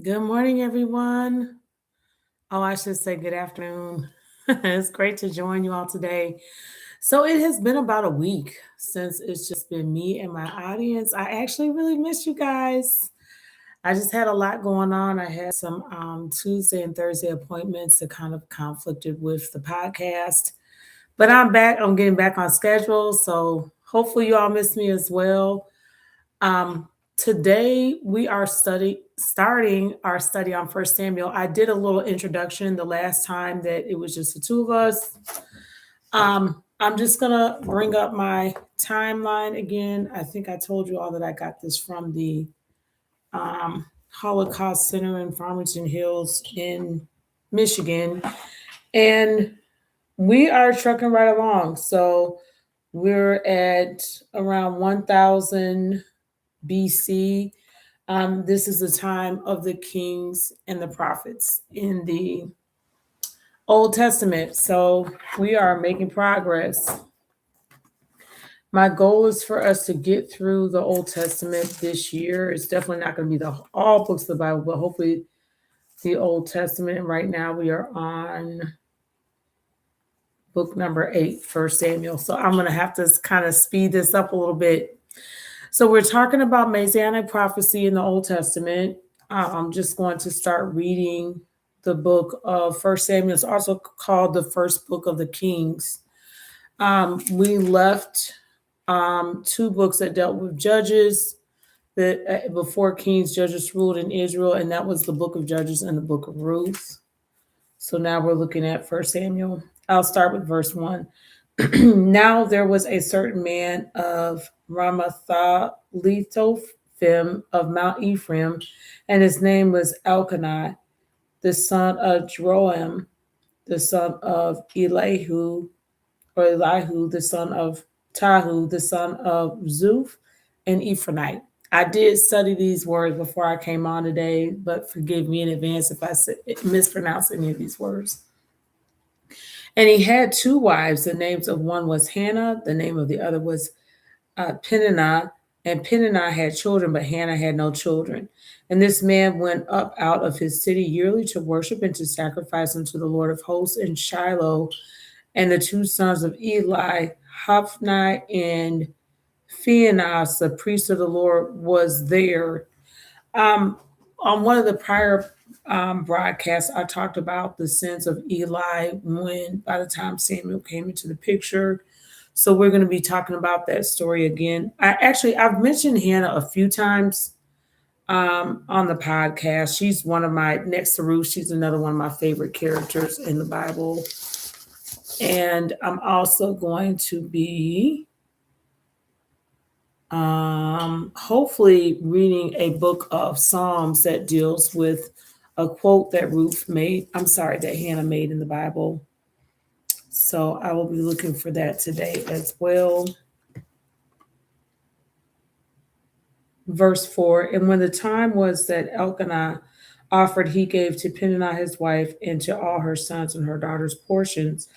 Good morning, everyone. Oh, I should say good afternoon. It's great to join you all today. So, it has been about a week since it's just been me and my audience. I actually really miss you guys. I just had a lot going on. I had some Tuesday and Thursday appointments that kind of conflicted with the podcast. But I'm back. I'm getting back on schedule. So, hopefully, you all miss me as well. Um, Today we are starting our study on First Samuel. I did a little introduction the last time that it was just the two of us. I'm just gonna bring up my timeline again. I think I told you all that I got this from the um, Holocaust Center in Farmington Hills in Michigan, and we are trucking right along. So we're at around 1000 BC. This is the time of the kings and the prophets in the Old Testament. So we are making progress. My goal is for us to get through the Old Testament this year. It's definitely not going to be the all books of the Bible, but hopefully the Old Testament. Right now we are on book number 8, First Samuel. So I'm going to have to kind of speed this up a little bit. So we're talking about Messianic prophecy in the Old Testament. I'm just going to start reading the book of First Samuel. It's also called the first book of the Kings. We left two books that dealt with judges that before Kings, judges ruled in Israel, and that was the book of Judges and the book of Ruth. So now we're looking at First Samuel. I'll start with verse 1. Now there was a certain man of Ramatha Lethophim of Mount Ephraim, and his name was Elkanah, the son of Jeroam, the son of Elihu, the son of Tahu, the son of Zuph, and Ephronite. I did study these words before I came on today, but forgive me in advance if I mispronounce any of these words. And he had two wives. The names of one was Hannah, the name of the other was Peninnah. And Peninnah had children, but Hannah had no children. And this man went up out of his city yearly to worship and to sacrifice unto the Lord of hosts in Shiloh. And the two sons of Eli, Hophni and Phinehas, the priest of the Lord, was there. On one of the prior broadcasts, I talked about the sins of Eli when, by the time Samuel came into the picture. So we're going to be talking about that story again. I've mentioned Hannah a few times on the podcast. She's one of my next to Ruth. She's another one of my favorite characters in the Bible. And I'm also going to be hopefully reading a book of Psalms that deals with a quote that that Hannah made in the Bible. So I will be looking for that today as well. Verse 4, and when the time was that Elkanah offered, he gave to Peninnah his wife and to all her sons and her daughters portions.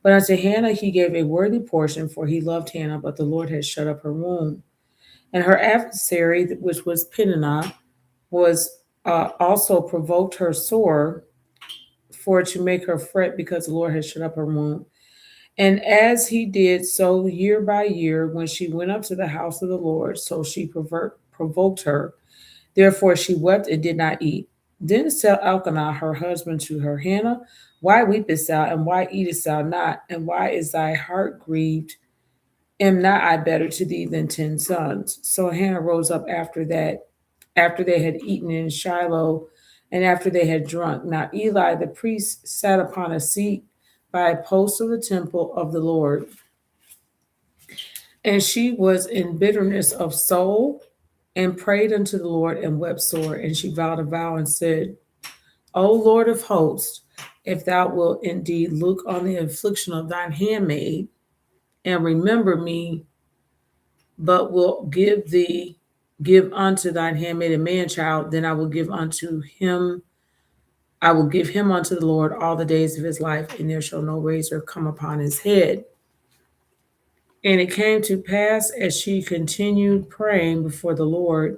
But unto Hannah he gave a worthy portion, for he loved Hannah, but the Lord had shut up her womb. And her adversary, which was Peninnah, was also provoked her sore for to make her fret because the Lord had shut up her womb. And as he did so year by year, when she went up to the house of the Lord, so she provoked her. Therefore she wept and did not eat. Then said Elkanah, her husband, to her, Hannah, why weepest thou, and why eatest thou not? And why is thy heart grieved? Am not I better to thee than 10 sons? So Hannah rose up after that, after they had eaten in Shiloh, and after they had drunk. Now Eli the priest sat upon a seat by a post of the temple of the Lord. And she was in bitterness of soul and prayed unto the Lord and wept sore. And she vowed a vow and said, O Lord of hosts, if thou wilt indeed look on the affliction of thine handmaid and remember me, but wilt give unto thine handmaid a man child, then I will give him unto the Lord all the days of his life, and there shall no razor come upon his head. And it came to pass, as she continued praying before the Lord,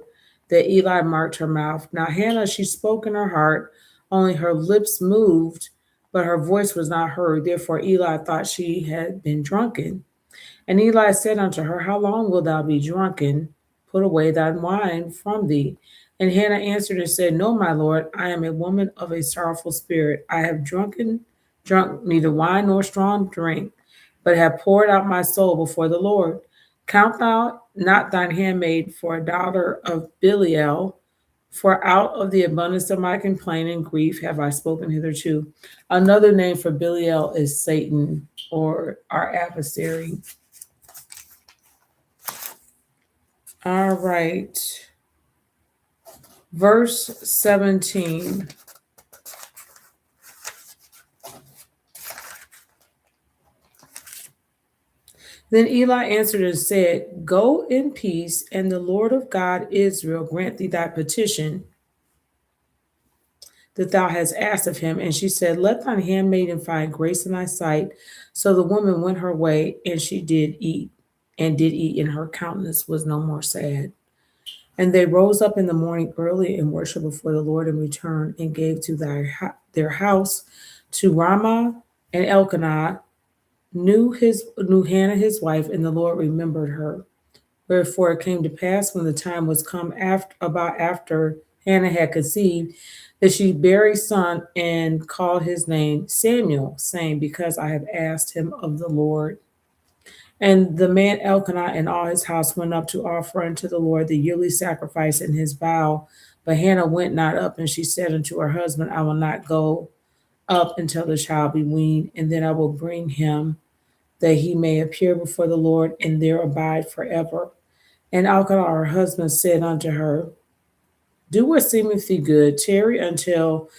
that Eli marked her mouth. Now Hannah, she spoke in her heart, only her lips moved, but her voice was not heard. Therefore Eli thought she had been drunken. And Eli said unto her, How long wilt thou be drunken? Put away thy wine from thee. And Hannah answered and said, No, my lord, I am a woman of a sorrowful spirit. I have drunk neither wine nor strong drink, but have poured out my soul before the Lord. Count thou not thine handmaid for a daughter of Belial, for out of the abundance of my complaint and grief have I spoken hitherto. Another name for Belial is Satan, or our adversary. All right. Verse 17. Then Eli answered and said, Go in peace, and the Lord of God Israel grant thee thy petition that thou hast asked of him. And she said, Let thine handmaiden find grace in thy sight. So the woman went her way, and she did eat, and her countenance was no more sad. And they rose up in the morning early and worshipped before the Lord and returned and gave to their house to Ramah. And Elkanah knew Hannah his wife, and the Lord remembered her. Wherefore it came to pass when the time was come after Hannah had conceived, that she bare a son and called his name Samuel, saying, Because I have asked him of the Lord. And the man Elkanah and all his house went up to offer unto the Lord the yearly sacrifice and his vow. But Hannah went not up, and she said unto her husband, I will not go up until the child be weaned, and then I will bring him, that he may appear before the Lord, and there abide forever. And Elkanah her husband said unto her, Do what seemeth thee good, tarry until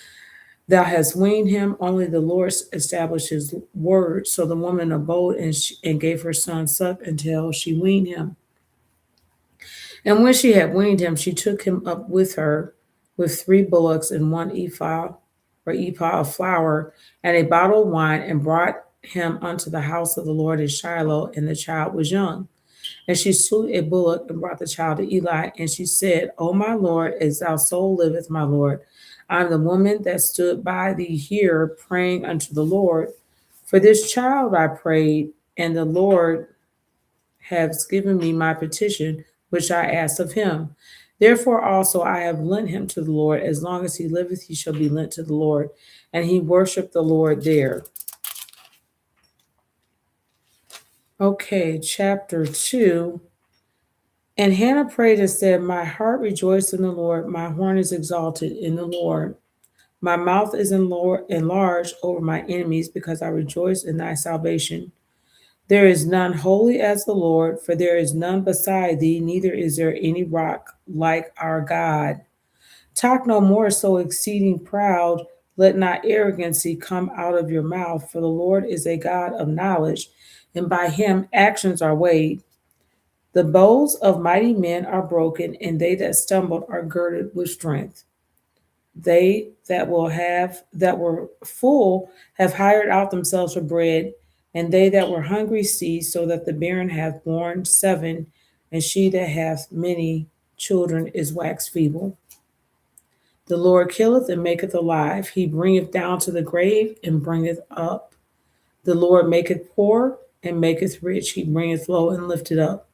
thou hast weaned him. Only the Lord established his word. So the woman abode and gave her son suck until she weaned him. And when she had weaned him, she took him up with her with 3 bullocks and 1 ephah of flour and a bottle of wine, and brought him unto the house of the Lord in Shiloh, and the child was young. And she slew a bullock and brought the child to Eli. And she said, O my Lord, as thou soul liveth, my Lord, I am the woman that stood by thee here praying unto the Lord. For this child I prayed, and the Lord has given me my petition, which I asked of him. Therefore also I have lent him to the Lord. As long as he liveth, he shall be lent to the Lord. And he worshiped the Lord there. Okay, chapter 2. And Hannah prayed and said, My heart rejoiced in the Lord, my horn is exalted in the Lord. My mouth is enlarged over my enemies, because I rejoice in thy salvation. There is none holy as the Lord, for there is none beside thee, neither is there any rock like our God. Talk no more so exceeding proud, let not arrogancy come out of your mouth, for the Lord is a God of knowledge, and by him actions are weighed. The bows of mighty men are broken, and they that stumbled are girded with strength. They that were full have hired out themselves for bread, and they that were hungry cease, so that the barren hath borne 7, and she that hath many children is waxed feeble. The Lord killeth and maketh alive. He bringeth down to the grave and bringeth up. The Lord maketh poor and maketh rich. He bringeth low and lifteth up.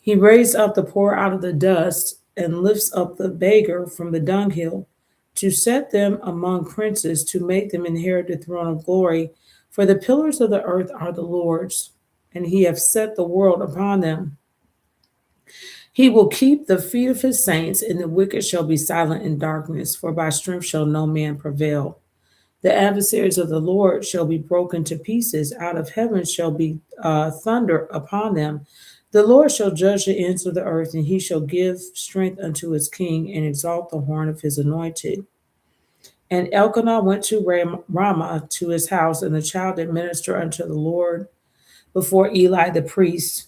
He raised up the poor out of the dust, and lifts up the beggar from the dunghill, to set them among princes, to make them inherit the throne of glory. For the pillars of the earth are the Lord's, and he hath set the world upon them. He will keep the feet of his saints, and the wicked shall be silent in darkness, for by strength shall no man prevail. The adversaries of the Lord shall be broken to pieces. Out of heaven shall be thunder upon them. The Lord shall judge the ends of the earth, and he shall give strength unto his king, and exalt the horn of his anointed. And Elkanah went to Ramah to his house, and the child did minister unto the Lord before Eli the priest.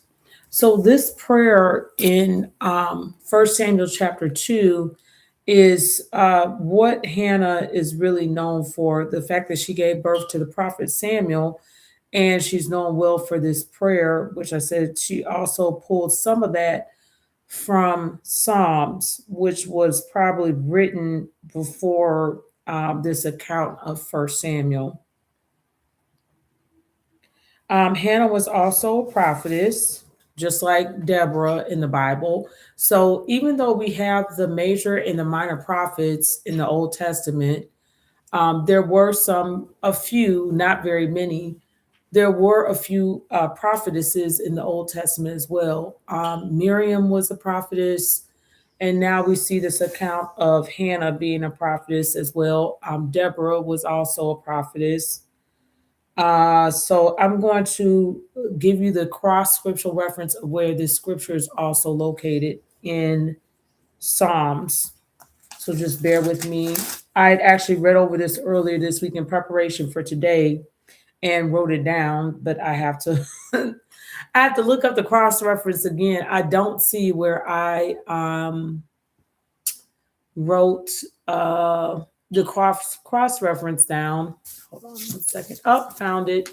So this prayer in 1 Samuel chapter 2 is what Hannah is really known for, the fact that she gave birth to the prophet Samuel, and she's known well for this prayer, which I said she also pulled some of that from Psalms, which was probably written before this account of First Samuel. Hannah was also a prophetess, just like Deborah in the Bible. So even though we have the major and the minor prophets in the Old Testament, there were a few, not very many. There were a few prophetesses in the Old Testament as well. Miriam was a prophetess, and now we see this account of Hannah being a prophetess as well. Deborah was also a prophetess. So I'm going to give you the cross scriptural reference of where this scripture is also located in Psalms. So just bear with me. I had actually read over this earlier this week in preparation for today and wrote it down, but I have to I have to look up the cross reference again. I don't see where I wrote the cross reference down. Hold on 1 second. Oh, found it.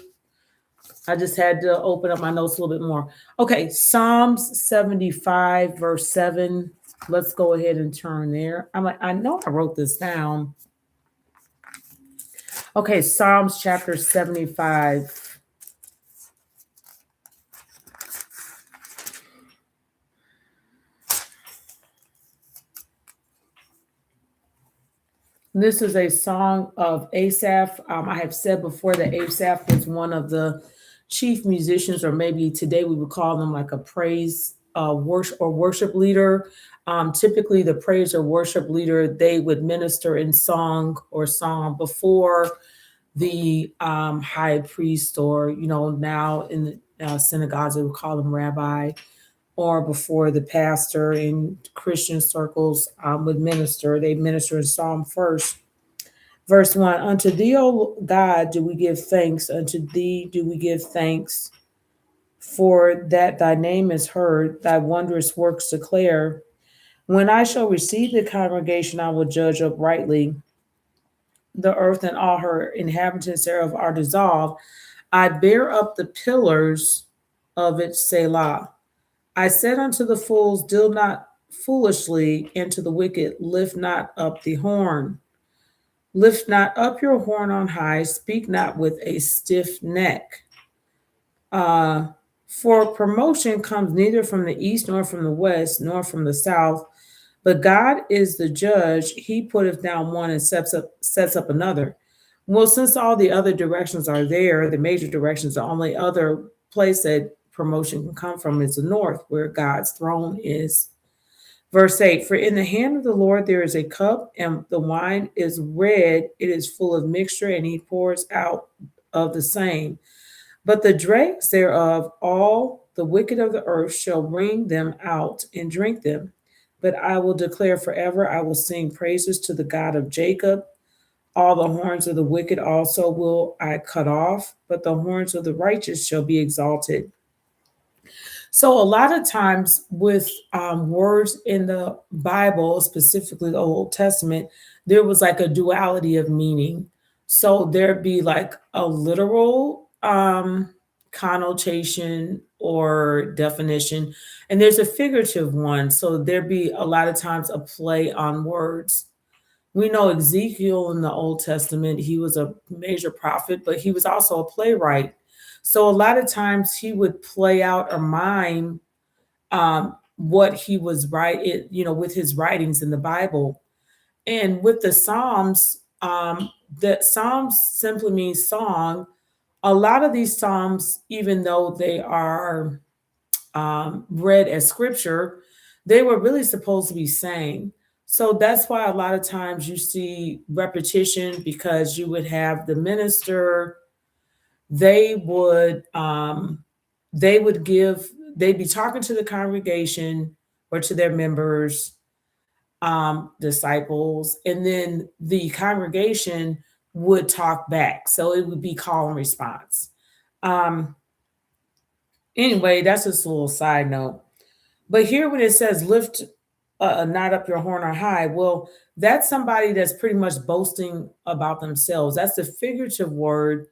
I just had to open up my notes a little bit more. Okay, Psalms 75, verse 7. Let's go ahead and turn there. I'm like, I know I wrote this down. Okay, Psalms chapter 75. This is a song of Asaph. I have said before that Asaph was one of the chief musicians, or maybe today we would call them like a praise worship leader. Typically, the praise or worship leader, they would minister in song or song before the high priest, or now in the synagogues they would call them rabbi, or before the pastor in Christian circles would minister. They minister in psalm first. Verse 1, unto thee, O God, do we give thanks. Unto thee do we give thanks, for that thy name is heard, thy wondrous works declare. When I shall receive the congregation, I will judge uprightly. The earth and all her inhabitants thereof are dissolved. I bear up the pillars of it, Selah. I said unto the fools, deal not foolishly, and to the wicked, lift not up the horn. Lift not up your horn on high, speak not with a stiff neck. For promotion comes neither from the east, nor from the west, nor from the south, but God is the judge. He putteth down one and sets up another. Well, since all the other directions are there, the major directions, the only other place that promotion can come from is the north, where God's throne is. Verse 8, for in the hand of the Lord there is a cup, and the wine is red, it is full of mixture, and he pours out of the same. But the dregs thereof, all the wicked of the earth shall wring them out and drink them. But I will declare forever, I will sing praises to the God of Jacob. All the horns of the wicked also will I cut off, but the horns of the righteous shall be exalted. So, a lot of times with words in the Bible, specifically the Old Testament, there was like a duality of meaning. So, there'd be like a literal connotation or definition, and there's a figurative one. So, there'd be a lot of times a play on words. We know Ezekiel in the Old Testament, he was a major prophet, but he was also a playwright. So a lot of times he would play out or mime what he was writing, with his writings in the Bible. And with the Psalms, the Psalms simply means song. A lot of these Psalms, even though they are read as scripture, they were really supposed to be sang. So that's why a lot of times you see repetition, because you would have the minister, they would they would give they'd be talking to the congregation or to their members, disciples, and then the congregation would talk back. So it would be call and response. Um, anyway, that's just a little side note. But here, when it says lift not up your horn on high, well, that's somebody that's pretty much boasting about themselves. That's the figurative word.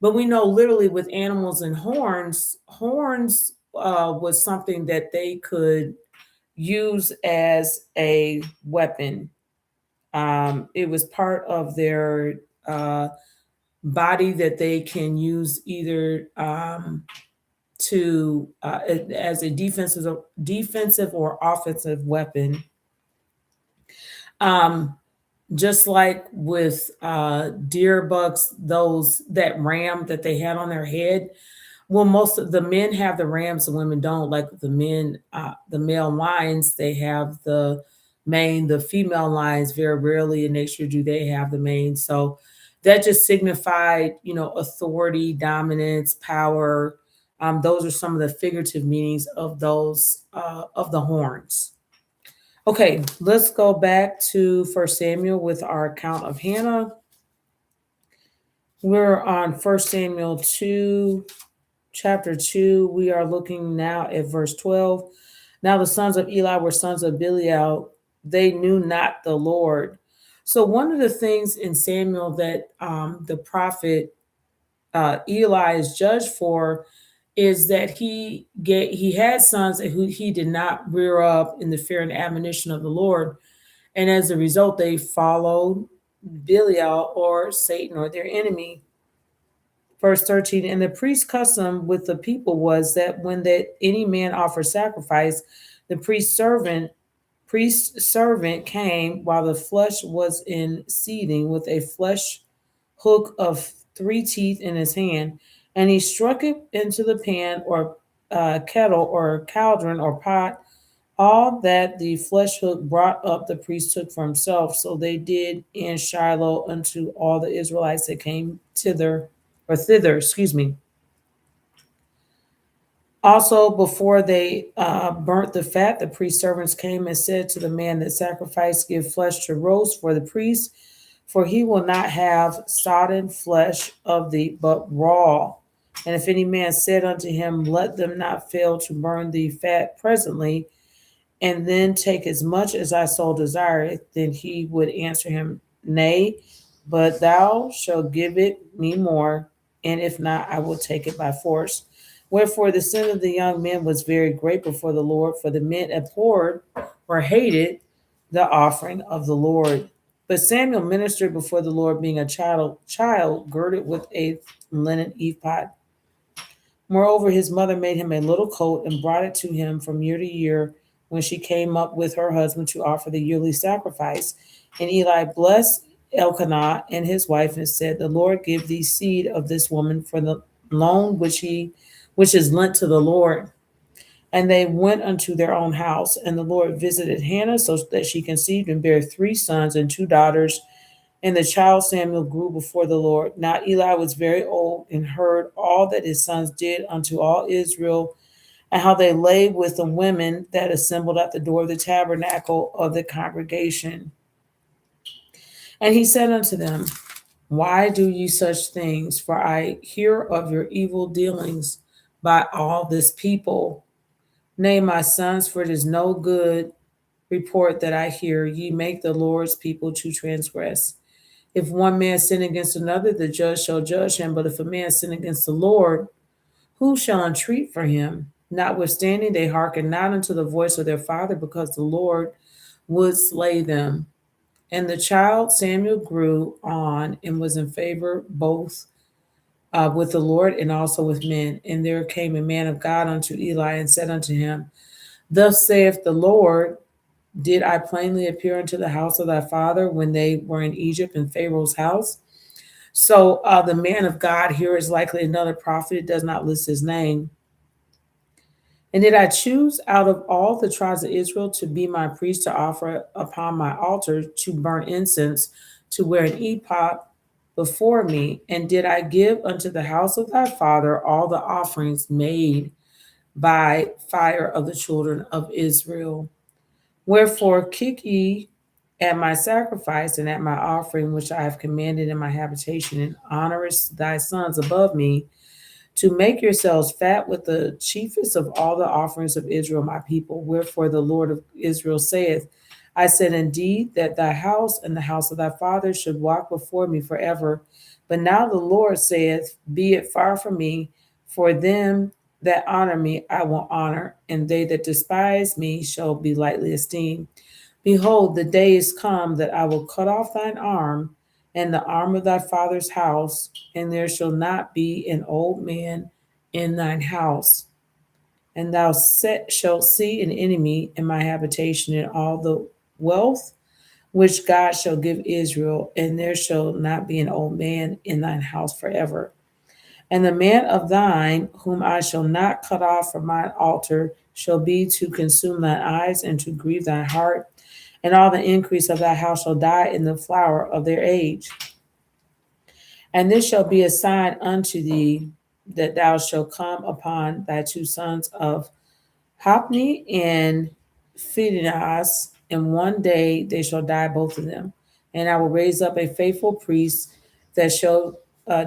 But we know literally with animals and horns was something that they could used as a weapon. It was part of their uh, body that they can use either to as a defensive or offensive weapon. Um, just like with deer bucks, those that ram that they had on their head. Well, most of the men have the rams, the women don't. Like the men, the male lions, they have the mane. The female lions, very rarely in nature do they have the mane. So that just signified, authority, dominance, power. Those are some of the figurative meanings of those of the horns. Okay, let's go back to First Samuel with our account of Hannah. We're on First Samuel 2, chapter 2. We are looking now at verse 12. Now the sons of Eli were sons of Belial. They knew not the Lord. So one of the things in Samuel that the prophet Eli is judged for is that he had sons who he did not rear up in the fear and admonition of the Lord, and as a result, they followed Belial or Satan or their enemy. Verse 13, and the priest's custom with the people was that when that any man offered sacrifice, the priest's servant came while the flesh was in seething with a flesh hook of 3 teeth in his hand, and he struck it into the pan or kettle or cauldron or pot. All that the flesh hook brought up, the priest took for himself. So they did in Shiloh unto all the Israelites that came thither, excuse me. Also, before they burnt the fat, the priest servants came and said to the man that sacrificed, give flesh to roast for the priest, for he will not have sodden flesh of thee, but raw. And if any man said unto him, let them not fail to burn the fat presently, and then take as much as thy soul desireth, then he would answer him, nay, but thou shalt give it me more, and if not, I will take it by force. Wherefore the sin of the young men was very great before the Lord, for the men abhorred or hated the offering of the Lord. But Samuel ministered before the Lord, being a child girded with a linen ephod. Moreover, his mother made him a little coat and brought it to him from year to year when she came up with her husband to offer the yearly sacrifice. And Eli blessed Elkanah and his wife and said, the Lord give thee seed of this woman for the loan which is lent to the Lord. And they went unto their own house, and the Lord visited Hannah so that she conceived and bare 3 sons and 2 daughters. And the child Samuel grew before the Lord. Now Eli was very old and heard all that his sons did unto all Israel, and how they lay with the women that assembled at the door of the tabernacle of the congregation. And he said unto them, why do ye such things? For I hear of your evil dealings by all this people. Nay, my sons, for it is no good report that I hear. Ye make the Lord's people to transgress. If one man sin against another, the judge shall judge him. But if a man sin against the Lord, who shall entreat for him? Notwithstanding, they hearkened not unto the voice of their father, because the Lord would slay them. And the child Samuel grew on and was in favor both with the Lord and also with men. And there came a man of God unto Eli and said unto him, thus saith the Lord, did I plainly appear unto the house of thy father when they were in Egypt in Pharaoh's house? So the man of God here is likely another prophet. It does not list his name. And did I choose out of all the tribes of Israel to be my priest, to offer upon my altar, to burn incense, to wear an ephod before me? And did I give unto the house of thy father all the offerings made by fire of the children of Israel? Wherefore kick ye at my sacrifice and at my offering, which I have commanded in my habitation, and honorest thy sons above me, to make yourselves fat with the chiefest of all the offerings of Israel, my people. Wherefore the Lord of Israel saith, I said indeed that thy house and the house of thy father should walk before me forever. But now the Lord saith, be it far from me, for them that honor me I will honor, and they that despise me shall be lightly esteemed. Behold, the day is come that I will cut off thine arm and the arm of thy father's house, and there shall not be an old man in thine house. And thou shalt see an enemy in my habitation in all the wealth which God shall give Israel, and there shall not be an old man in thine house forever. And the man of thine, whom I shall not cut off from mine altar, shall be to consume thine eyes and to grieve thine heart, and all the increase of thy house shall die in the flower of their age. And this shall be a sign unto thee that thou shalt come upon thy two sons of Hophni and Phinehas, and one day they shall die both of them. And I will raise up a faithful priest that shall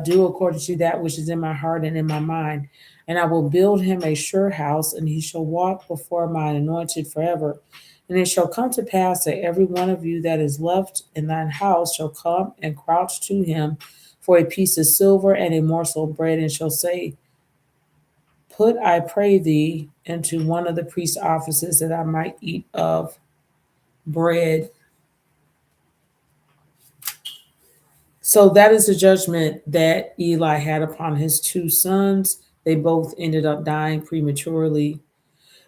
do according to that which is in my heart and in my mind. And I will build him a sure house, and he shall walk before mine anointed forever. And it shall come to pass that every one of you that is left in thine house shall come and crouch to him for a piece of silver and a morsel of bread, and shall say, Put, I pray thee, into one of the priest's offices that I might eat of bread. So that is the judgment that Eli had upon his two sons. They both ended up dying prematurely.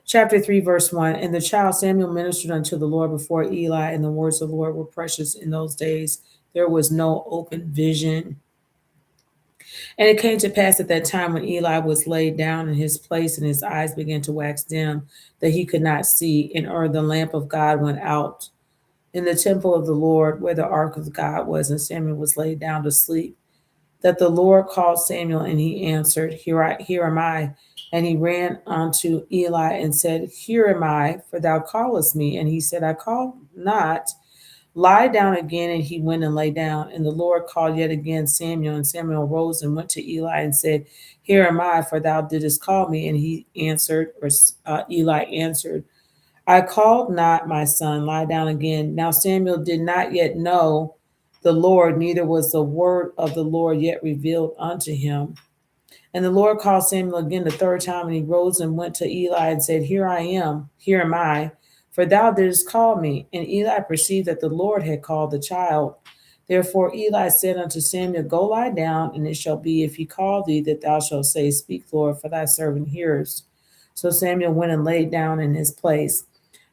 Chapter 3, verse 1. And the child Samuel ministered unto the Lord before Eli, and the words of the Lord were precious in those days. There was no open vision. And it came to pass at that time when Eli was laid down in his place, and his eyes began to wax dim, that he could not see, and the lamp of God went out in the temple of the Lord, where the ark of God was, and Samuel was laid down to sleep. That the Lord called Samuel, and he answered, Here am I. And he ran unto Eli and said, Here am I, for thou callest me. And he said, I call not. Lie down again. And he went and lay down. And the Lord called yet again Samuel. And Samuel rose and went to Eli and said, Here am I, for thou didst call me. And he answered, Eli answered, I called not, my son, lie down again. Now Samuel did not yet know the Lord, neither was the word of the Lord yet revealed unto him. And the Lord called Samuel again the third time, and he rose and went to Eli and said, Here I am, here am I, for thou didst call me. And Eli perceived that the Lord had called the child. Therefore Eli said unto Samuel, Go lie down, and it shall be, if he call thee, that thou shalt say, Speak, Lord, for thy servant hears. So Samuel went and laid down in his place.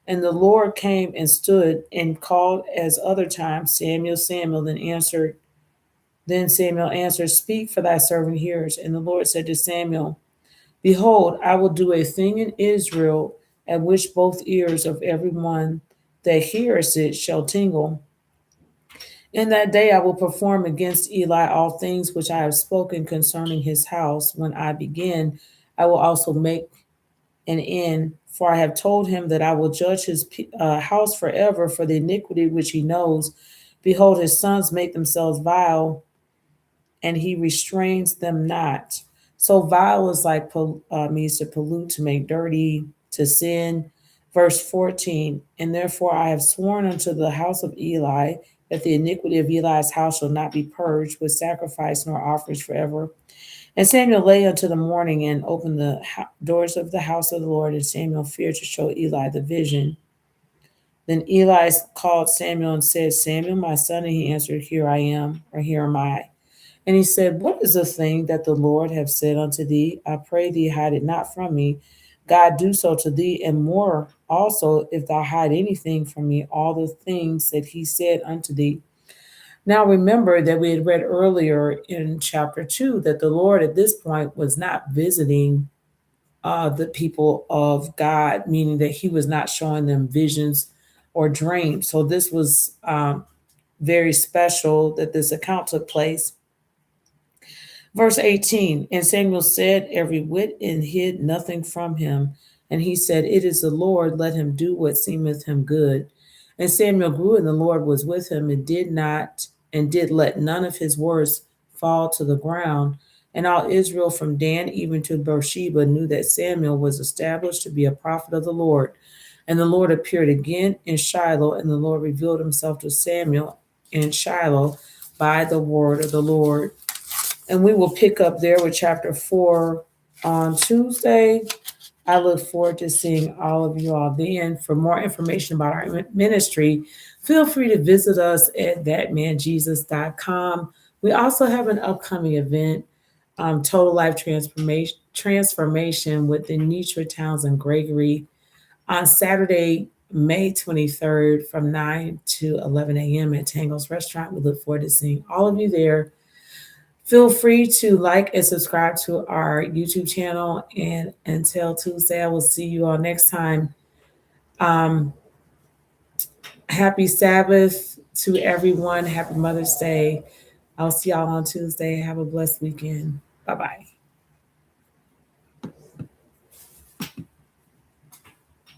And the Lord came and stood and called as other times, Samuel, Samuel. Then Samuel answered, Speak, for thy servant hears. And the Lord said to Samuel, Behold, I will do a thing in Israel at which both ears of every one that hears it shall tingle. In that day I will perform against Eli all things which I have spoken concerning his house. When I begin, I will also make an end. For I have told him that I will judge his house forever for the iniquity which he knows. Behold, his sons make themselves vile, and he restrains them not. So vile is like means to pollute, to make dirty, to sin. Verse 14, and therefore I have sworn unto the house of Eli that the iniquity of Eli's house shall not be purged with sacrifice nor offerings forever. And Samuel lay until the morning and opened the doors of the house of the Lord, and Samuel feared to show Eli the vision. Then Eli called Samuel and said, Samuel, my son, and he answered, Here I am, or here am I. And he said, What is the thing that the Lord have said unto thee? I pray thee, hide it not from me. God do so to thee, and more also, if thou hide anything from me, all the things that he said unto thee. Now remember that we had read earlier in chapter 2 that the Lord at this point was not visiting the people of God, meaning that he was not showing them visions or dreams. So this was very special that this account took place. Verse 18, and Samuel said every whit and hid nothing from him. And he said, It is the Lord, let him do what seemeth him good. And Samuel grew, and the Lord was with him, and did let none of his words fall to the ground. And all Israel from Dan even to Beersheba knew that Samuel was established to be a prophet of the Lord. And the Lord appeared again in Shiloh, and the Lord revealed himself to Samuel in Shiloh by the word of the Lord. And we will pick up there with chapter 4 on Tuesday. I look forward to seeing all of you all then. For more information about our ministry, feel free to visit us at thatmanjesus.com. We also have an upcoming event, Total Life Transformation with Denitra Townsend Gregory on Saturday, May 23rd from 9 to 11 a.m. at Tango's Restaurant. We look forward to seeing all of you there. Feel free to like and subscribe to our YouTube channel. And until Tuesday, I will see you all next time. Um, happy Sabbath to everyone. Happy Mother's Day. I'll see y'all on Tuesday. Have a blessed weekend. Bye bye.